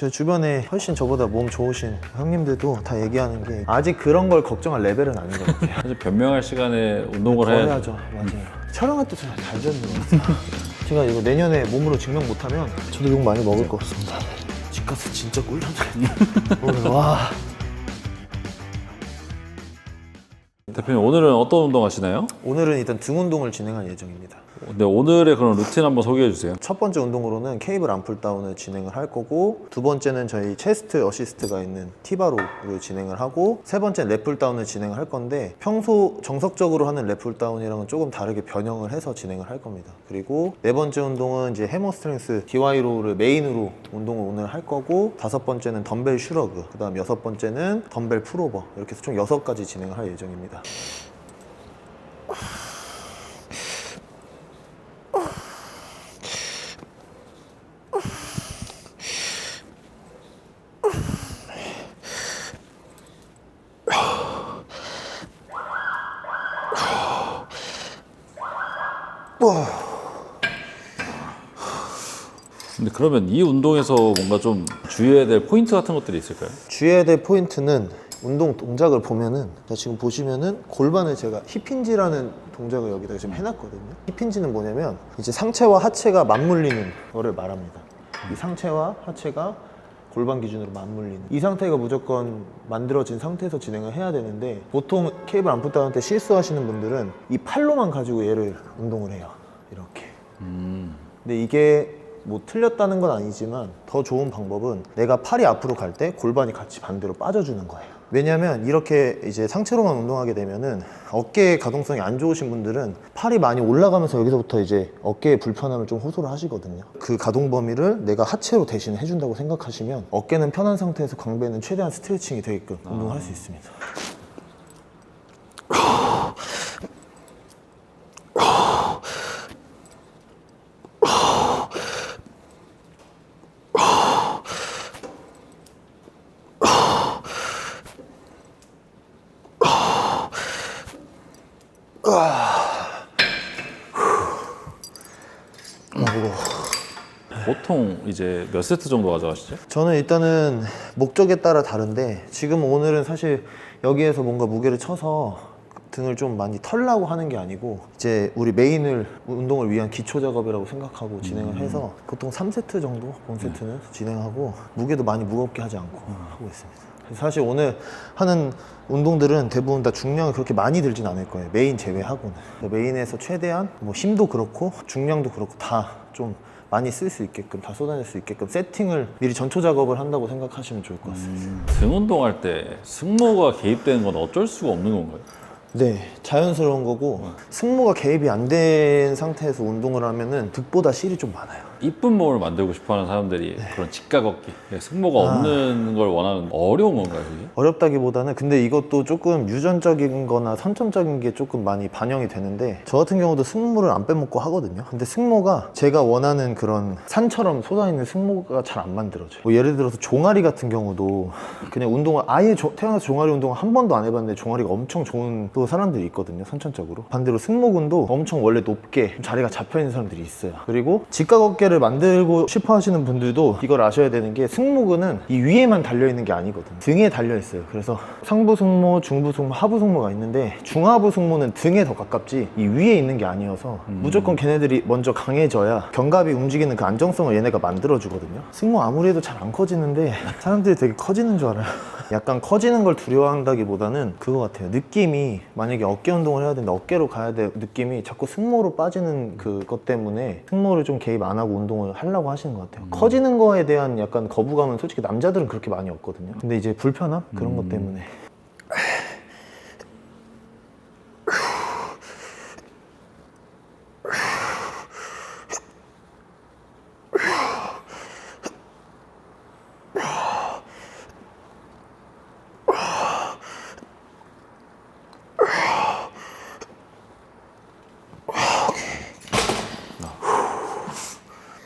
제 주변에 훨씬 저보다 몸 좋으신 형님들도 다 얘기하는 게 아직 그런 걸 걱정할 레벨은 아닌 것 같아요. 사실 변명할 시간에 운동을 해야죠. 해야죠. 맞아요. 촬영할 때도 잘 잡는 것 같아요. 제가 이거 내년에 몸으로 증명 못하면 저도 욕 많이 먹을 것 같습니다. 집값은 진짜 꿀잠자리. 오늘 와. 대표님 오늘은 어떤 운동 하시나요? 오늘은 일단 등 운동을 진행할 예정입니다. 네, 오늘의 그런 루틴 한번 소개해 주세요. 첫 번째 운동으로는 케이블 암풀다운을 진행을 할 거고, 두 번째는 저희 체스트 어시스트가 있는 티바로를 진행을 하고, 세 번째는 랩풀다운을 진행을 할 건데 평소 정석적으로 하는 랩풀다운이랑은 조금 다르게 변형을 해서 진행을 할 겁니다. 그리고 네 번째 운동은 이제 해머스트렝스 DY로를 메인으로 운동을 오늘 할 거고, 다섯 번째는 덤벨 슈러그, 그 다음 여섯 번째는 덤벨 풀오버, 이렇게 해서 총 6가지 진행을 할 예정입니다. 근데 그러면 이 운동에서 뭔가 좀 주의해야 될 포인트 같은 것들이 있을까요? 주의해야 될 포인트는 운동 동작을 보면은, 지금 보시면은 골반을 제가 힙힌지라는 동작을 여기다가 지금 해놨거든요. 힙힌지는 뭐냐면 이제 상체와 하체가 맞물리는 거를 말합니다. 이 상체와 하체가 골반 기준으로 맞물리는 이 상태가 무조건 만들어진 상태에서 진행을 해야 되는데, 보통 케이블 암풋다운 때 실수하시는 분들은 이 팔로만 가지고 얘를 운동을 해요. 이렇게. 근데 이게 뭐 틀렸다는 건 아니지만 더 좋은 방법은 내가 팔이 앞으로 갈 때 골반이 같이 반대로 빠져주는 거예요. 왜냐면 이렇게 이제 상체로만 운동하게 되면은 어깨 가동성이 안 좋으신 분들은 팔이 많이 올라가면서 여기서부터 이제 어깨의 불편함을 좀 호소를 하시거든요. 그 가동 범위를 내가 하체로 대신 해준다고 생각하시면 어깨는 편한 상태에서 광배는 최대한 스트레칭이 되게끔 운동할 수 있습니다. 보통 이제 몇 세트 정도 가져가시죠? 저는 일단은 목적에 따라 다른데, 지금 오늘은 사실 여기에서 뭔가 무게를 쳐서 등을 좀 많이 털려고 하는 게 아니고 이제 우리 메인을 운동을 위한 기초 작업이라고 생각하고 진행을 해서 보통 3세트 정도, 본 세트는 진행하고 무게도 많이 무겁게 하지 않고 하고 있습니다. 사실 오늘 하는 운동들은 대부분 다 중량을 그렇게 많이 들진 않을 거예요. 메인 제외하고는. 메인에서 최대한 뭐 힘도 그렇고 중량도 그렇고 다 좀 많이 쓸 수 있게끔, 다 쏟아낼 수 있게끔 세팅을 미리 전초 작업을 한다고 생각하시면 좋을 것 같습니다. 등 운동할 때 승모가 개입되는 건 어쩔 수가 없는 건가요? 네, 자연스러운 거고, 승모가 개입이 안 된 상태에서 운동을 하면은 득보다 실이 좀 많아요. 이쁜 몸을 만들고 싶어하는 사람들이 그런 직각 어깨, 승모가 없는 걸 원하는 어려운 건가요, 그게? 어렵다기보다는, 근데 이것도 조금 유전적인 거나 선천적인 게 조금 많이 반영이 되는데, 저 같은 경우도 승모를 안 빼먹고 하거든요. 근데 승모가 제가 원하는 그런 산처럼 솟아있는 승모가 잘 안 만들어져요. 뭐 예를 들어서 종아리 같은 경우도 그냥 운동을 아예 태어나서 종아리 운동을 한 번도 안 해봤는데 종아리가 엄청 좋은 또 사람들이 있거든요, 선천적으로. 반대로 승모근도 엄청 원래 높게 자리가 잡혀있는 사람들이 있어요. 그리고 직각 어깨를 만들고 싶어 하시는 분들도 이걸 아셔야 되는 게, 승모근은 이 위에만 달려있는 게 아니거든요. 등에 달려있어요. 그래서 상부 승모, 중부 승모, 하부 승모가 있는데, 중하부 승모는 등에 더 가깝지 이 위에 있는 게 아니어서 무조건 걔네들이 먼저 강해져야 견갑이 움직이는 그 안정성을 얘네가 만들어주거든요. 승모 아무리 해도 잘 안 커지는데 사람들이 되게 커지는 줄 알아요. 약간 커지는 걸 두려워한다기보다는 그거 같아요. 느낌이, 만약에 어깨 운동을 해야 되는데 어깨로 가야 될 느낌이 자꾸 승모로 빠지는 그것 때문에 승모를 좀 개입 안 하고 운동을 하려고 하시는 것 같아요. 커지는 거에 대한 약간 거부감은 솔직히 남자들은 그렇게 많이 없거든요. 근데 이제 불편함? 그런 것 때문에.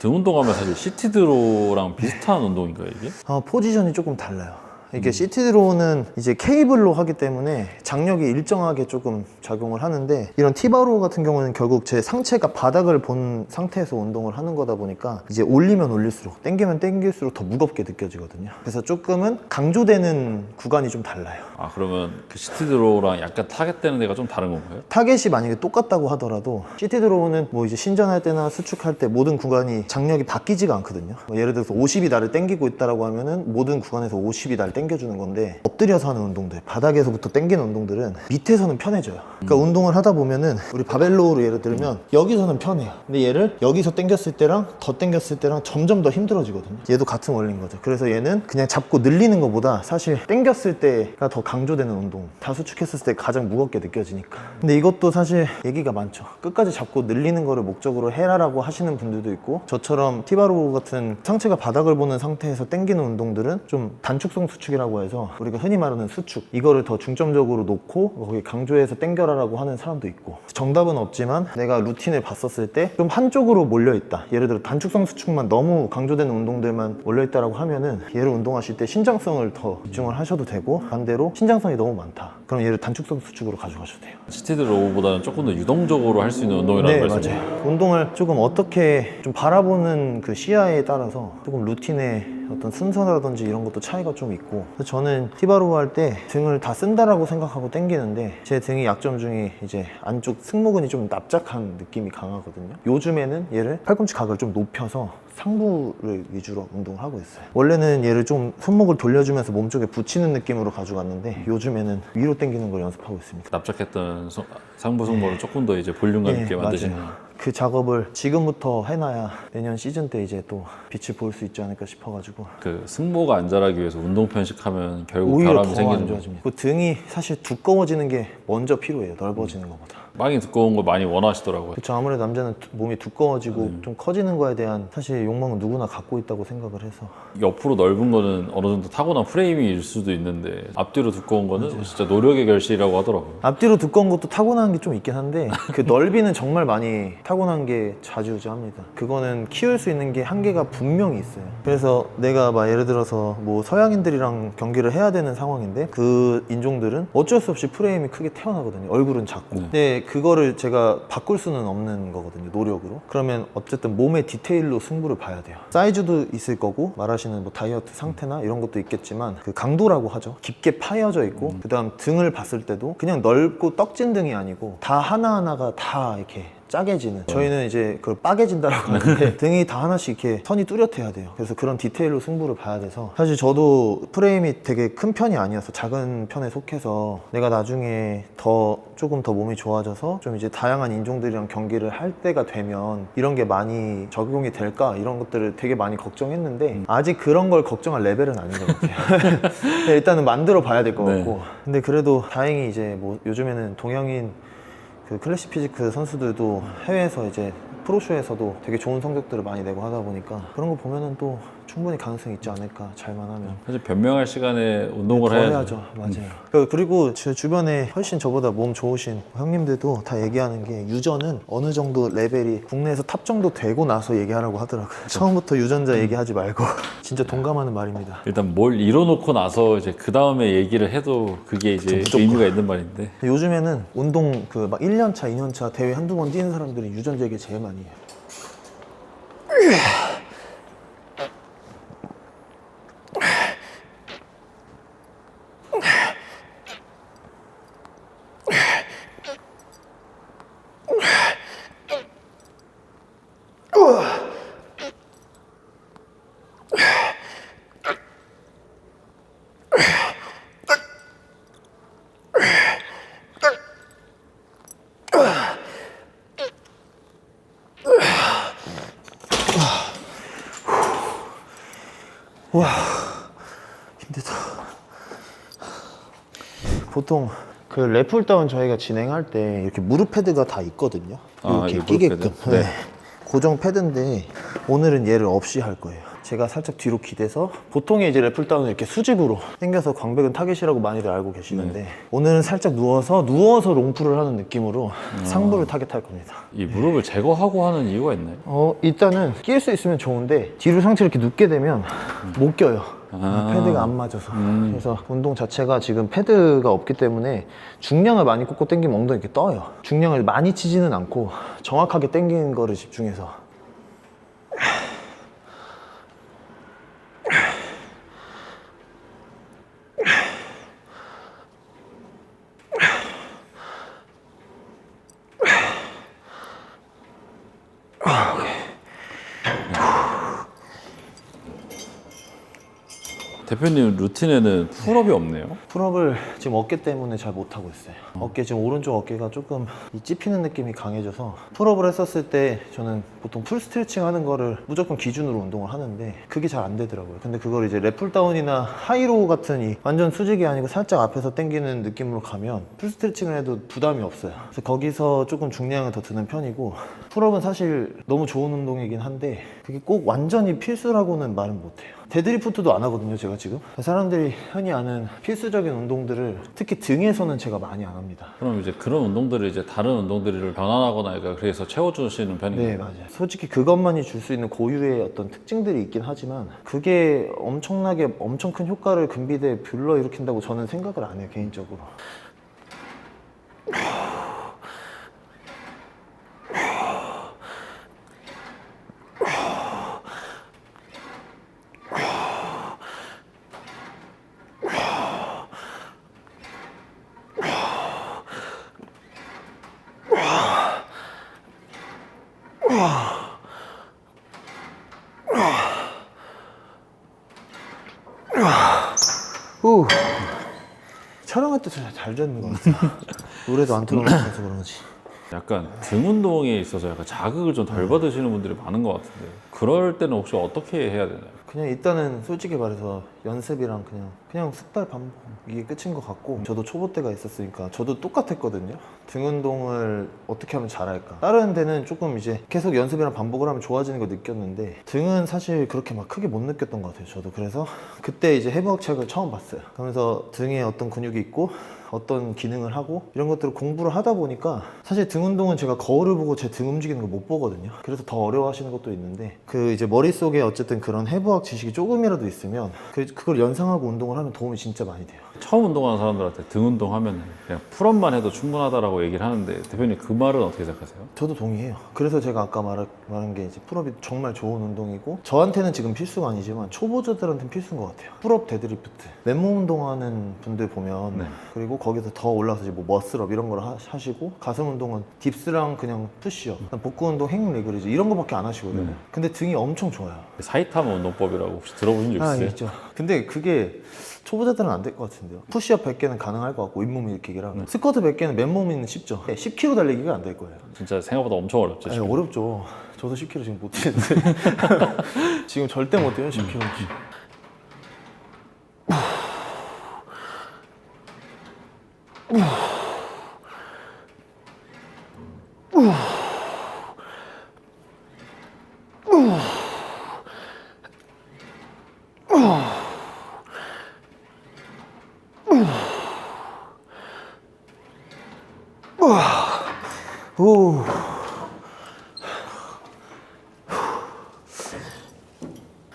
등 운동하면 사실 시티드로랑 비슷한 운동인가요, 이게? 포지션이 조금 달라요. 이게 시티 드로우는 이제 케이블로 하기 때문에 장력이 일정하게 조금 작용을 하는데, 이런 티바로 같은 경우는 결국 제 상체가 바닥을 본 상태에서 운동을 하는 거다 보니까 이제 올리면 올릴수록, 당기면 당길수록 더 무겁게 느껴지거든요. 그래서 조금은 강조되는 구간이 좀 달라요. 아, 그러면 그 시티 드로우랑 약간 타겟되는 데가 좀 다른 건가요? 타겟이 만약에 똑같다고 하더라도 시티 드로우는 뭐 이제 신전할 때나 수축할 때 모든 구간이 장력이 바뀌지가 않거든요. 뭐 예를 들어서 50이 나를 당기고 있다라고 하면은 모든 구간에서 50이 나를 당겨주는 건데, 엎드려서 하는 운동들, 바닥에서부터 당기는 운동들은 밑에서는 편해져요. 그러니까 운동을 하다 보면은 우리 바벨로우로 예를 들면 여기서는 편해요. 근데 얘를 여기서 당겼을 때랑 더 당겼을 때랑 점점 더 힘들어지거든요. 얘도 같은 원리인 거죠. 그래서 얘는 그냥 잡고 늘리는 것보다 사실 당겼을 때가 더 강조되는 운동, 다 수축했을 때 가장 무겁게 느껴지니까. 근데 이것도 사실 얘기가 많죠. 끝까지 잡고 늘리는 거를 목적으로 해라라고 하시는 분들도 있고, 저처럼 티바로 같은 상체가 바닥을 보는 상태에서 당기는 운동들은 좀 단축성 수축이라고 해서 우리가 흔히 말하는 수축, 이거를 더 중점적으로 놓고 거기 강조해서 당겨라라고 하는 사람도 있고, 정답은 없지만 내가 루틴을 봤었을 때 좀 한쪽으로 몰려있다, 예를 들어 단축성 수축만 너무 강조되는 운동들만 몰려있다라고 하면은 얘를 운동하실 때 신장성을 더 집중을 하셔도 되고, 반대로 신장성이 너무 많다, 그럼 얘를 단축성 수축으로 가져가셔도 돼요. 시티 드로우보다는 조금 더 유동적으로 할 수 있는 운동이라는 네, 말씀이죠? 맞아요. 운동을 조금 어떻게 좀 바라보는 그 시야에 따라서 조금 루틴의 어떤 순서라든지 이런 것도 차이가 좀 있고, 그래서 저는 티바로 할 때 등을 다 쓴다라고 생각하고 당기는데, 제 등의 약점 중에 이제 안쪽 승모근이 좀 납작한 느낌이 강하거든요. 요즘에는 얘를 팔꿈치 각을 좀 높여서 상부를 위주로 운동을 하고 있어요. 원래는 얘를 좀 손목을 돌려주면서 몸쪽에 붙이는 느낌으로 가져갔는데, 요즘에는 위로 당기는 걸 연습하고 있습니다. 납작했던 상부 승모를 조금 더 이제 볼륨감 있게 만드시는. 맞아요. 그 작업을 지금부터 해놔야 내년 시즌 때 이제 또 빛을 볼 수 있지 않을까 싶어가지고. 그 승모가 안 자라기 위해서 운동 편식하면 결국 오히려 결함이 더 안 생기는 거죠. 좋아집니다. 그 등이 사실 두꺼워지는 게 먼저 필요해요, 넓어지는 것보다. 빵이 두꺼운 거 많이 원하시더라고요. 그렇죠. 아무래도 남자는 몸이 두꺼워지고 좀 커지는 거에 대한 사실 욕망은 누구나 갖고 있다고 생각을 해서. 옆으로 넓은 거는 어느 정도 타고난 프레임일 수도 있는데, 앞뒤로 두꺼운 거는 진짜 노력의 결실이라고 하더라고요. 앞뒤로 두꺼운 것도 타고난 게 좀 있긴 한데, 그 넓이는 정말 많이 타고난 게 좌지우지합니다. 그거는 키울 수 있는 게 한계가 분명히 있어요. 그래서 내가 막 예를 들어서 뭐 서양인들이랑 경기를 해야 되는 상황인데, 그 인종들은 어쩔 수 없이 프레임이 크게 태어나거든요. 얼굴은 작고. 근데 그거를 제가 바꿀 수는 없는 거거든요, 노력으로. 그러면 어쨌든 몸의 디테일로 승부를 봐야 돼요. 사이즈도 있을 거고, 말하시는 뭐 다이어트 상태나 이런 것도 있겠지만, 그 강도라고 하죠. 깊게 파여져 있고, 그 다음 등을 봤을 때도 그냥 넓고 떡진 등이 아니고 다 하나하나가 다 이렇게 짜게지는, 저희는 이제 그걸 빠개진다라고 하는데 등이 다 하나씩 이렇게 선이 뚜렷해야 돼요. 그래서 그런 디테일로 승부를 봐야 돼서, 사실 저도 프레임이 되게 큰 편이 아니어서 작은 편에 속해서 내가 나중에 조금 더 몸이 좋아져서 좀 이제 다양한 인종들이랑 경기를 할 때가 되면 이런 게 많이 적용이 될까, 이런 것들을 되게 많이 걱정했는데 아직 그런 걸 걱정할 레벨은 아닌 것 같아요. 일단은 만들어 봐야 될 것 같고. 근데 그래도 다행히 이제 뭐 요즘에는 동양인 그 클래식 피지크 선수들도 해외에서 이제 프로쇼에서도 되게 좋은 성적들을 많이 내고 하다 보니까, 그런 거 보면은 또 충분히 가능성이 있지 않을까, 잘만 하면. 사실 변명할 시간에 운동을 더 해야죠. 해야죠. 맞아요. 그리고 제 주변에 훨씬 저보다 몸 좋으신 형님들도 다 얘기하는 게, 유전은 어느 정도 레벨이 국내에서 탑 정도 되고 나서 얘기하라고 하더라고요. 처음부터 유전자 얘기하지 말고. 진짜 동감하는 말입니다. 일단 뭘 이뤄놓고 나서 이제 그 다음에 얘기를 해도 그게 이제 무조건. 의미가 있는 말인데, 요즘에는 운동 그 막 1년차, 2년차 대회 한두 번 뛰는 사람들이 유전자 얘기 제일 많이 해요. 와, 힘들다. 보통 그 랩풀다운 저희가 진행할 때 이렇게 무릎 패드가 다 있거든요. 아, 이렇게 이 무릎 끼게끔. 패드? 네. 고정 패드인데 오늘은 얘를 없이 할 거예요. 제가 살짝 뒤로 기대서, 보통의 이제 랩풀다운은 이렇게 수직으로 당겨서 광배근 타겟이라고 많이들 알고 계시는데, 오늘은 살짝 누워서 롱풀을 하는 느낌으로 상부를 타겟할 겁니다. 이 무릎을 제거하고 하는 이유가 있나요? 일단은 낄 수 있으면 좋은데, 뒤로 상체 이렇게 눕게 되면 못 껴요. 패드가 안 맞아서. 그래서 운동 자체가 지금 패드가 없기 때문에 중량을 많이 꽂고 당기면 엉덩이 이렇게 떠요. 중량을 많이 치지는 않고 정확하게 당기는 거를 집중해서. 대표님 루틴에는 풀업이 없네요. 풀업을 지금 어깨 때문에 잘 못하고 있어요. 어깨 지금 오른쪽 어깨가 조금 이 찝히는 느낌이 강해져서 풀업을 했었을 때 저는 보통 풀 스트레칭 하는 거를 무조건 기준으로 운동을 하는데 그게 잘 안 되더라고요. 근데 그걸 이제 랩풀다운이나 하이로우 같은 이 완전 수직이 아니고 살짝 앞에서 당기는 느낌으로 가면 풀 스트레칭을 해도 부담이 없어요. 그래서 거기서 조금 중량을 더 드는 편이고, 풀업은 사실 너무 좋은 운동이긴 한데 그게 꼭 완전히 필수라고는 말은 못해요. 데드리프트도 안 하거든요, 제가 지금. 사람들이 흔히 아는 필수적인 운동들을 특히 등에서는 제가 많이 안 합니다. 그럼 이제 그런 운동들을 이제 다른 운동들을 변환하거나 그래서 채워주시는 편인가요? 네, 맞아요. 솔직히 그것만이 줄 수 있는 고유의 어떤 특징들이 있긴 하지만 그게 엄청나게 엄청 큰 효과를 근비대에 불러일으킨다고 저는 생각을 안 해요, 개인적으로. 후. 촬영할 때 잘 되는 것 같아요. 노래도 안 틀어놓고 그런지. 약간 등 운동에 있어서 약간 자극을 좀 덜 받으시는 분들이 많은 것 같은데, 그럴 때는 혹시 어떻게 해야 되나요? 그냥 일단은 솔직히 말해서 연습이랑 그냥 숙달 반복, 이게 끝인 것 같고, 저도 초보 때가 있었으니까 저도 똑같았거든요. 등 운동을 어떻게 하면 잘할까. 다른 데는 조금 이제 계속 연습이랑 반복을 하면 좋아지는 걸 느꼈는데 등은 사실 그렇게 막 크게 못 느꼈던 것 같아요, 저도. 그래서 그때 이제 해부학 책을 처음 봤어요. 그러면서 등에 어떤 근육이 있고 어떤 기능을 하고 이런 것들을 공부를 하다 보니까, 사실 등 운동은 제가 거울을 보고 제 등 움직이는 걸 못 보거든요. 그래서 더 어려워하시는 것도 있는데, 그 이제 머릿속에 어쨌든 그런 해부학 지식이 조금이라도 있으면 그걸 연상하고 운동을 하면 도움이 진짜 많이 돼요. 처음 운동하는 사람들한테 등 운동하면 그냥 풀업만 해도 충분하다라고 얘기를 하는데, 대표님 그 말은 어떻게 생각하세요? 저도 동의해요. 그래서 제가 아까 말한 게 이제 풀업이 정말 좋은 운동이고, 저한테는 지금 필수가 아니지만 초보자들한테는 필수인 것 같아요. 풀업, 데드리프트, 맨몸 운동하는 분들 보면 네. 그리고 거기서 더 올라가서 이제 뭐 머슬업 이런 걸 하시고, 가슴 운동은 딥스랑 그냥 푸시업, 복부 운동 행레그리즈 이런 거밖에 안 하시거든요. 네. 근데 등이 엄청 좋아요. 사이타마 운동법이라고 혹시 들어보신 적 있어요? 있죠. 근데 그게 초보자들은 안 될 것 같은데요. 푸시업 100개는 가능할 것 같고, 윗몸 일으키기랑 스쿼트 100개는 맨몸이는 쉽죠. 10kg 달리기가 안 될 거예요. 진짜 생각보다 엄청 어렵죠. 아니, 지금. 어렵죠. 저도 10kg 지금 못 뛰는데 지금 절대 못 뛰어요, 10kg. 오.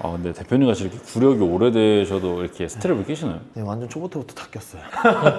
아, 근데 대표님 같이 이렇게 구력이 오래되셔도 이렇게 스트랩을 끼시나요? 네, 완전 초보 때부터 다 꼈어요.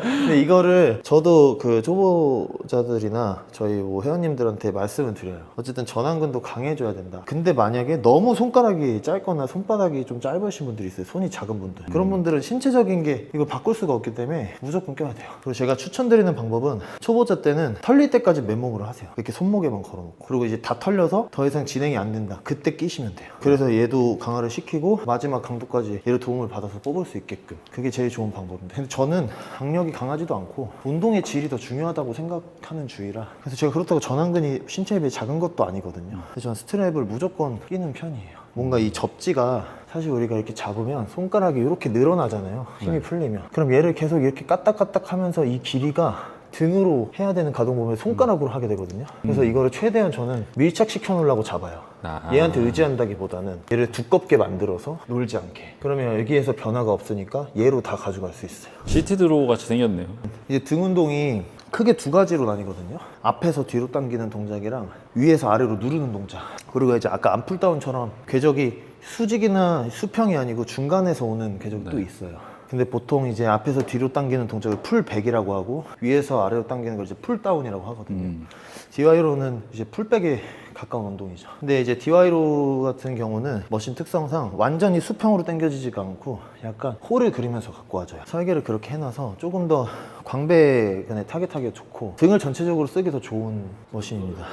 근데 이거를 저도 그 초보자들이나 저희 뭐 회원님들한테 말씀을 드려요. 어쨌든 전완근도 강해져야 된다. 근데 만약에 너무 손가락이 짧거나 손바닥이 좀 짧으신 분들이 있어요. 손이 작은 분들. 그런 분들은 신체적인 게 이걸 바꿀 수가 없기 때문에 무조건 껴야 돼요. 그리고 제가 추천드리는 방법은, 초보자 때는 털릴 때까지 맨몸으로 하세요. 이렇게 손목에만 걸어놓고. 그리고 이제 다 털려서 더 이상 진행이 안 된다. 그때 끼시면 돼요. 그래서 얘도 강화를 시키고 마지막 강도까지 얘를 도움을 받아서 뽑을 수 있게끔, 그게 제일 좋은 방법입니다. 근데 저는 강력이 강하지도 않고 운동의 질이 더 중요하다고 생각하는 주의라, 그래서 제가 그렇다고 전완근이 신체에 비해 작은 것도 아니거든요. 그래서 저는 스트랩을 무조건 끼는 편이에요. 뭔가 이 접지가, 사실 우리가 이렇게 잡으면 손가락이 이렇게 늘어나잖아요, 힘이 풀리면. 그럼 얘를 계속 이렇게 까딱까딱 하면서 이 길이가 등으로 해야 되는 가동 범위를 손가락으로 하게 되거든요. 그래서 이거를 최대한 저는 밀착시켜 놓으려고 잡아요. 얘한테 의지한다기보다는 얘를 두껍게 만들어서 놀지 않게. 그러면 여기에서 변화가 없으니까 얘로 다 가져갈 수 있어요. 시티 드로우 같이 생겼네요. 이제 등 운동이 크게 두 가지로 나뉘거든요. 앞에서 뒤로 당기는 동작이랑 위에서 아래로 누르는 동작. 그리고 이제 아까 암풀다운처럼 궤적이 수직이나 수평이 아니고 중간에서 오는 궤적이 또 있어요. 근데 보통 이제 앞에서 뒤로 당기는 동작을 풀백이라고 하고 위에서 아래로 당기는 걸 이제 풀다운이라고 하거든요. DY로는 이제 풀백에 가까운 운동이죠. 근데 이제 DY로 같은 경우는 머신 특성상 완전히 수평으로 당겨지지가 않고 약간 홀을 그리면서 갖고 와줘요. 설계를 그렇게 해놔서 조금 더 광배근에 타겟하기가 좋고 등을 전체적으로 쓰기 더 좋은 머신입니다.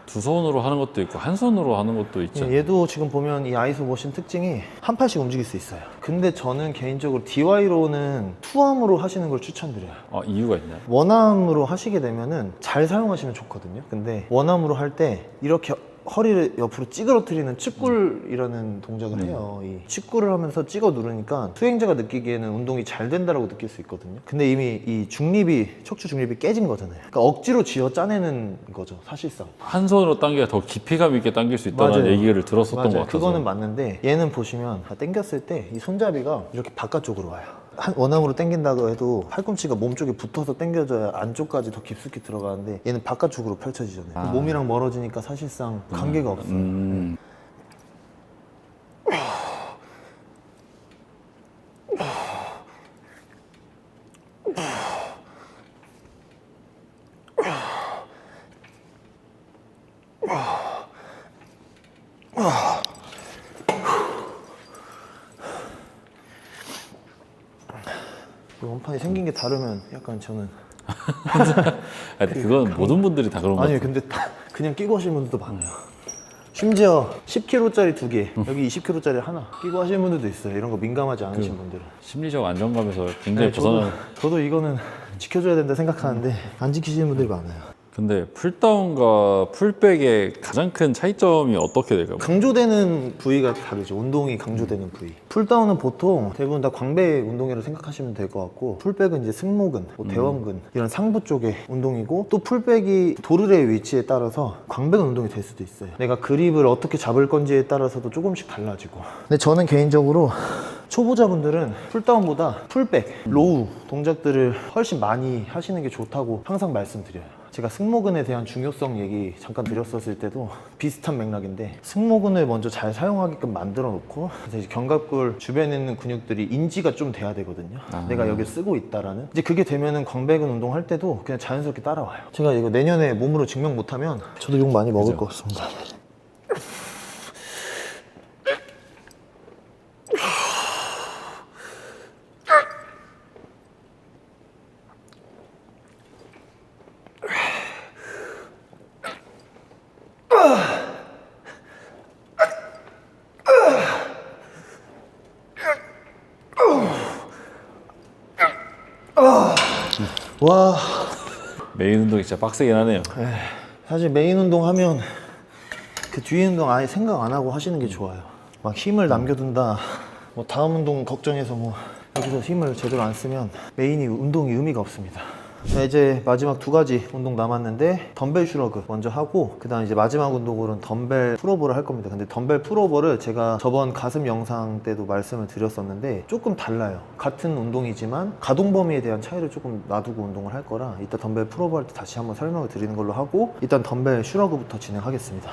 두 손으로 하는 것도 있고 한 손으로 하는 것도 있죠. 얘도 지금 보면 이 아이소 머신 특징이 한 팔씩 움직일 수 있어요. 근데 저는 개인적으로 DY로는 투암으로 하시는 걸 추천드려요. 아, 이유가 있나요? 원암으로 하시게 되면은 잘 사용하시면 좋거든요. 근데 원암으로 할 때 이렇게 허리를 옆으로 찌그러뜨리는 측굴이라는 동작을 해요. 이 측굴을 하면서 찍어 누르니까 수행자가 느끼기에는 운동이 잘 된다라고 느낄 수 있거든요. 근데 이미 이 중립이, 척추 중립이 깨진 거잖아요. 그러니까 억지로 쥐어 짜내는 거죠, 사실상. 한 손으로 당겨야 더 깊이감 있게 당길 수 있다는 맞아요. 얘기를 들었었던 것 같아서. 그거는 맞는데 얘는 보시면 당겼을 때 이 손잡이가 이렇게 바깥쪽으로 와요. 원암으로 당긴다고 해도 팔꿈치가 몸 쪽에 붙어서 당겨져야 안쪽까지 더 깊숙이 들어가는데 얘는 바깥쪽으로 펼쳐지잖아요. 몸이랑 멀어지니까 사실상 관계가 없어요. 원판이 생긴 게 다르면 약간 저는 아니, 그건 모든 분들이 다 그런 것 아니 같아요. 근데 그냥 끼고 하시는 분들도 많아요. 심지어 10kg짜리 2개, 여기 20kg짜리 하나 끼고 하시는 분들도 있어요. 이런 거 민감하지 않으신 분들은. 심리적 안정감에서 굉장히 저도, 벗어나는. 저도 이거는 지켜줘야 된다 생각하는데 안 지키시는 분들이 많아요. 근데 풀다운과 풀백의 가장 큰 차이점이 어떻게 될까요? 강조되는 부위가 다르죠. 운동이 강조되는 부위. 풀다운은 보통 대부분 다 광배 운동이라고 생각하시면 될 것 같고, 풀백은 이제 승모근, 뭐 대원근 이런 상부 쪽의 운동이고, 또 풀백이 도르래의 위치에 따라서 광배근 운동이 될 수도 있어요. 내가 그립을 어떻게 잡을 건지에 따라서도 조금씩 달라지고. 근데 저는 개인적으로 초보자분들은 풀다운보다 풀백, 로우 동작들을 훨씬 많이 하시는 게 좋다고 항상 말씀드려요. 제가 승모근에 대한 중요성 얘기 잠깐 드렸었을 때도 비슷한 맥락인데, 승모근을 먼저 잘 사용하게끔 만들어 놓고 이제 견갑골 주변에 있는 근육들이 인지가 좀 돼야 되거든요. 내가 여기 쓰고 있다라는. 이제 그게 되면은 광배근 운동할 때도 그냥 자연스럽게 따라와요. 제가 이거 내년에 몸으로 증명 못하면 저도 욕 많이 먹을 것 같습니다. 와, 메인 운동이 진짜 빡세긴 하네요. 사실 메인 운동 하면 그 뒤에 운동 아예 생각 안 하고 하시는 게 좋아요. 막 힘을 남겨둔다, 뭐 다음 운동 걱정해서 뭐 여기서 힘을 제대로 안 쓰면 메인이 운동이 의미가 없습니다. 자, 이제 마지막 두 가지 운동 남았는데, 덤벨 슈러그 먼저 하고, 그 다음 이제 마지막 운동으로는 덤벨 풀오버를 할 겁니다. 근데 덤벨 풀오버를 제가 저번 가슴 영상 때도 말씀을 드렸었는데 조금 달라요. 같은 운동이지만 가동 범위에 대한 차이를 조금 놔두고 운동을 할 거라, 이따 덤벨 풀오버 할 때 다시 한번 설명을 드리는 걸로 하고, 일단 덤벨 슈러그부터 진행하겠습니다.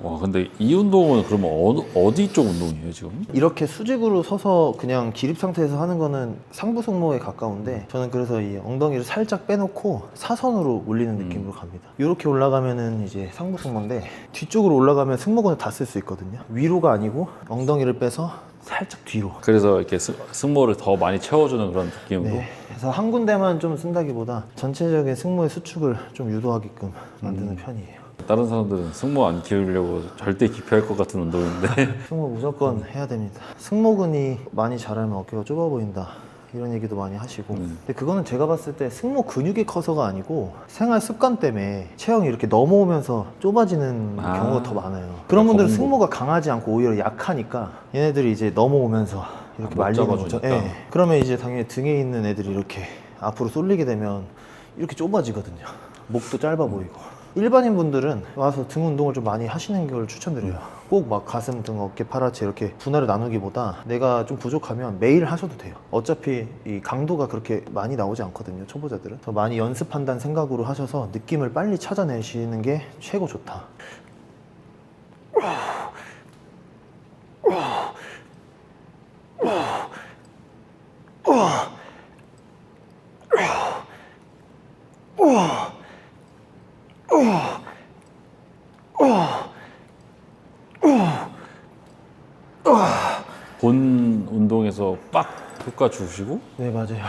와, 근데 이 운동은 그러면 어디 쪽 운동이에요, 지금? 이렇게 수직으로 서서 그냥 기립 상태에서 하는 거는 상부 승모에 가까운데, 저는 그래서 이 엉덩이를 살짝 빼놓고 사선으로 올리는 느낌으로 갑니다. 이렇게 올라가면은 이제 상부 승모인데, 뒤쪽으로 올라가면 승모근을 다 쓸 수 있거든요. 위로가 아니고 엉덩이를 빼서 살짝 뒤로. 그래서 이렇게 승모를 더 많이 채워주는 그런 느낌으로. 네. 그래서 한 군데만 좀 쓴다기보다 전체적인 승모의 수축을 좀 유도하게끔 만드는 편이에요. 다른 사람들은 승모 안 키우려고 절대 기피할 것 같은 운동인데 승모 무조건 해야 됩니다. 승모근이 많이 자라면 어깨가 좁아 보인다, 이런 얘기도 많이 하시고. 근데 그거는 제가 봤을 때 승모 근육이 커서가 아니고 생활 습관 때문에 체형이 이렇게 넘어오면서 좁아지는 경우가 더 많아요. 그런 분들은 승모가 강하지 않고 오히려 약하니까 얘네들이 이제 넘어오면서 이렇게 못 말리는 거죠. 잡아주니까. 예. 그러면 이제 당연히 등에 있는 애들이 이렇게 앞으로 쏠리게 되면 이렇게 좁아지거든요. 목도 짧아 보이고. 일반인 분들은 와서 등 운동을 좀 많이 하시는 걸 추천드려요. 꼭 막 가슴, 등, 어깨, 팔아치 이렇게 분할을 나누기보다 내가 좀 부족하면 매일 하셔도 돼요. 어차피 이 강도가 그렇게 많이 나오지 않거든요, 초보자들은. 더 많이 연습한다는 생각으로 하셔서 느낌을 빨리 찾아내시는 게 최고 좋다. 본 운동에서 빡 효과 주시고 네, 맞아요.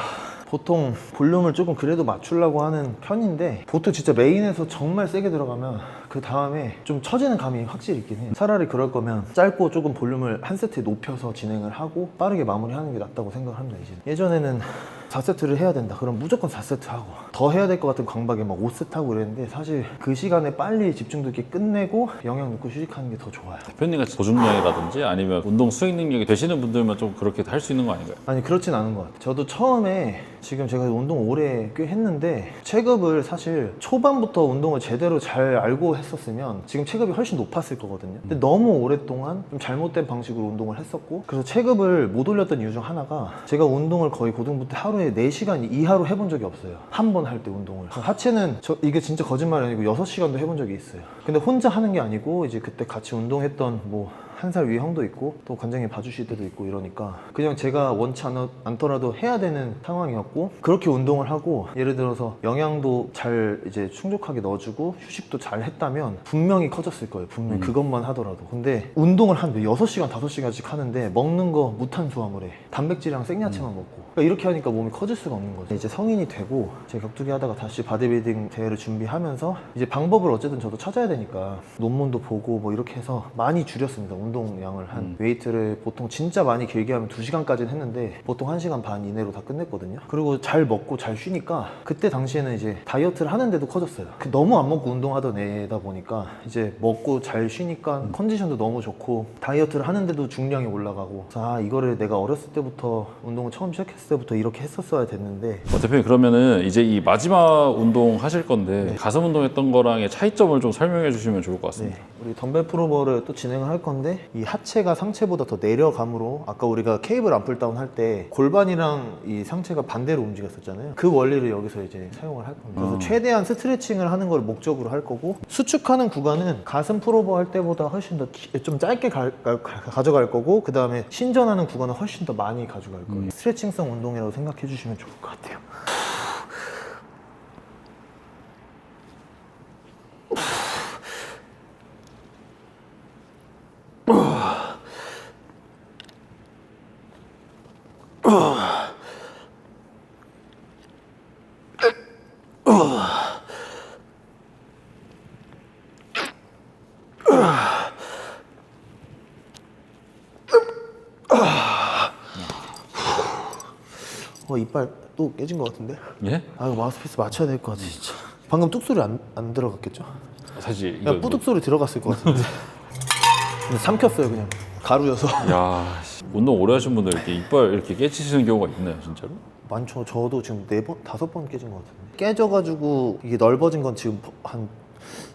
보통 볼륨을 조금 그래도 맞추려고 하는 편인데 보통 진짜 메인에서 정말 세게 들어가면 그 다음에 좀 처지는 감이 확실히 있긴 해요. 차라리 그럴 거면 짧고 조금 볼륨을 한 세트에 높여서 진행을 하고 빠르게 마무리하는 게 낫다고 생각을 합니다. 이제 예전에는 4세트를 해야 된다 그럼 무조건 4세트 하고 더 해야 될 것 같은 강박에 막 5세트 하고 그랬는데 사실 그 시간에 빨리 집중도 있게 끝내고 영양 넣고 휴식하는 게 더 좋아요. 대표님 같이 보중량이라든지 아니면 운동 수행 능력이 되시는 분들만 좀 그렇게 할 수 있는 거 아닌가요? 아니 그렇진 않은 것 같아요. 저도 처음에 지금 제가 운동 오래 꽤 했는데 체급을 사실 초반부터 운동을 제대로 잘 알고 했었으면 지금 체급이 훨씬 높았을 거거든요. 근데 너무 오랫동안 좀 잘못된 방식으로 운동을 했었고 그래서 체급을 못 올렸던 이유 중 하나가 제가 운동을 거의 고등부 때 하루에 4시간 이하로 해본 적이 없어요. 한 번 할 때 운동을. 하체는 이게 진짜 거짓말이 아니고 6시간도 해본 적이 있어요. 근데 혼자 하는 게 아니고 이제 그때 같이 운동했던 뭐 1살 위 형도 있고 또 관장님 봐주실 때도 있고 이러니까 그냥 제가 원치 않더라도 해야 되는 상황이었고 그렇게 운동을 하고 예를 들어서 영양도 잘 이제 충족하게 넣어주고 휴식도 잘 했다면 분명히 커졌을 거예요. 분명히 그것만 하더라도. 근데 운동을 한 6시간 5시간씩 하는데 먹는 거 무탄수화물에 단백질이랑 생야채만 먹고 그러니까 이렇게 하니까 몸이 커질 수가 없는 거죠. 이제 성인이 되고 제 격투기 하다가 다시 바디빌딩 대회를 준비하면서 이제 방법을 어쨌든 저도 찾아야 되니까 논문도 보고 뭐 이렇게 해서 많이 줄였습니다. 운동량을 한 웨이트를 보통 진짜 많이 길게 하면 2시간까지는 했는데 보통 1시간 반 이내로 다 끝냈거든요. 그리고 잘 먹고 잘 쉬니까 그때 당시에는 이제 다이어트를 하는데도 커졌어요. 너무 안 먹고 운동하던 애다 보니까 이제 먹고 잘 쉬니까 컨디션도 너무 좋고 다이어트를 하는데도 중량이 올라가고 그래서 이거를 내가 어렸을 때부터 운동을 처음 시작했을 때부터 이렇게 했었어야 됐는데 대표님 그러면은 이제 이 마지막 운동 하실 건데 가슴 운동했던 거랑의 차이점을 좀 설명해 주시면 좋을 것 같습니다. 우리 덤벨 프로버를 또 진행을 할 건데 이 하체가 상체보다 더 내려감으로 아까 우리가 케이블 암풀다운 할 때 골반이랑 이 상체가 반대로 움직였었잖아요. 그 원리를 여기서 이제 사용을 할 겁니다. 그래서 최대한 스트레칭을 하는 걸 목적으로 할 거고 수축하는 구간은 가슴 프로버 할 때보다 훨씬 더 좀 짧게 가져갈 거고 그 다음에 신전하는 구간은 훨씬 더 많이 가져갈 거예요. 스트레칭성 운동이라고 생각해 주시면 좋을 것 같아요. 이빨 또 깨진 것 같은데? 예? 이거 마우스피스 맞춰야 될 것 같아 진짜. 방금 뚝 소리 안 들어갔겠죠? 사실 그냥 뿌뚝 소리 들어갔을 것 같은데. 근데 삼켰어요 그냥 가루여서. 야 운동 오래 하신 분들 이렇게 이빨 이렇게 깨지시는 경우가 있나요 진짜로? 많죠. 저도 지금 4번, 5번 깨진 것 같은데. 깨져가지고 이게 넓어진 건 지금 한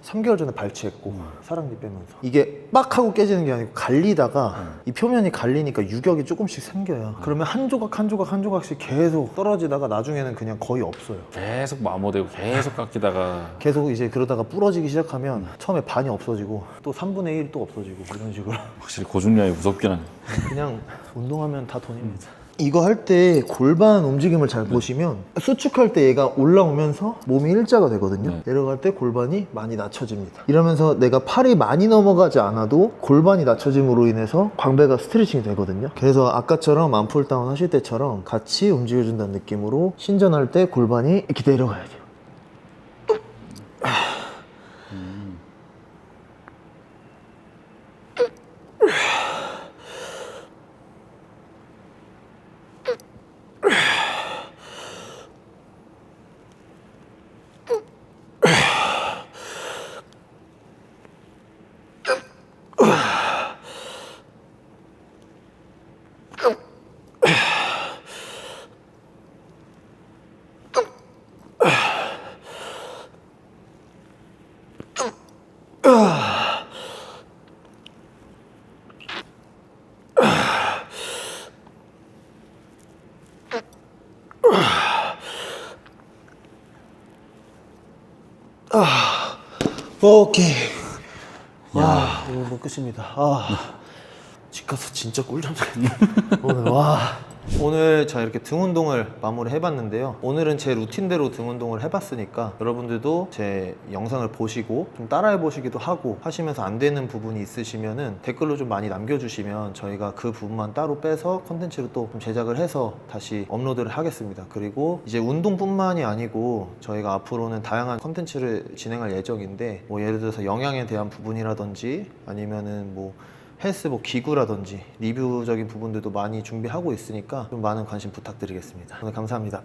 3개월 전에 발치했고 사랑니 빼면서 이게 빡 하고 깨지는 게 아니고 갈리다가 이 표면이 갈리니까 유격이 조금씩 생겨요. 그러면 한 조각 한 조각 한 조각씩 계속 떨어지다가 나중에는 그냥 거의 없어요. 계속 마모되고 계속 깎이다가 계속 이제 그러다가 부러지기 시작하면 처음에 반이 없어지고 또 3분의 1 또 없어지고 이런 식으로. 확실히 고중량이 무섭긴 하네. 그냥 운동하면 다 돈입니다. 이거 할 때 골반 움직임을 잘 보시면 수축할 때 얘가 올라오면서 몸이 일자가 되거든요. 내려갈 때 골반이 많이 낮춰집니다. 이러면서 내가 팔이 많이 넘어가지 않아도 골반이 낮춰짐으로 인해서 광배가 스트레칭이 되거든요. 그래서 아까처럼 암풀다운 하실 때처럼 같이 움직여준다는 느낌으로 신전할 때 골반이 이렇게 내려가야 돼요. 오케이. 와, 오늘 끝입니다. 집 가서 진짜 꿀잠 자겠다. 오늘 오늘 자 이렇게 등 운동을 마무리 해봤는데요. 오늘은 제 루틴대로 등 운동을 해봤으니까 여러분들도 제 영상을 보시고 좀 따라해 보시기도 하고 하시면서 안 되는 부분이 있으시면은 댓글로 좀 많이 남겨주시면 저희가 그 부분만 따로 빼서 컨텐츠로 또 좀 제작을 해서 다시 업로드를 하겠습니다. 그리고 이제 운동뿐만이 아니고 저희가 앞으로는 다양한 컨텐츠를 진행할 예정인데 뭐 예를 들어서 영양에 대한 부분이라든지 아니면은 뭐 헬스 뭐 기구라든지 리뷰적인 부분들도 많이 준비하고 있으니까 좀 많은 관심 부탁드리겠습니다. 오늘 감사합니다.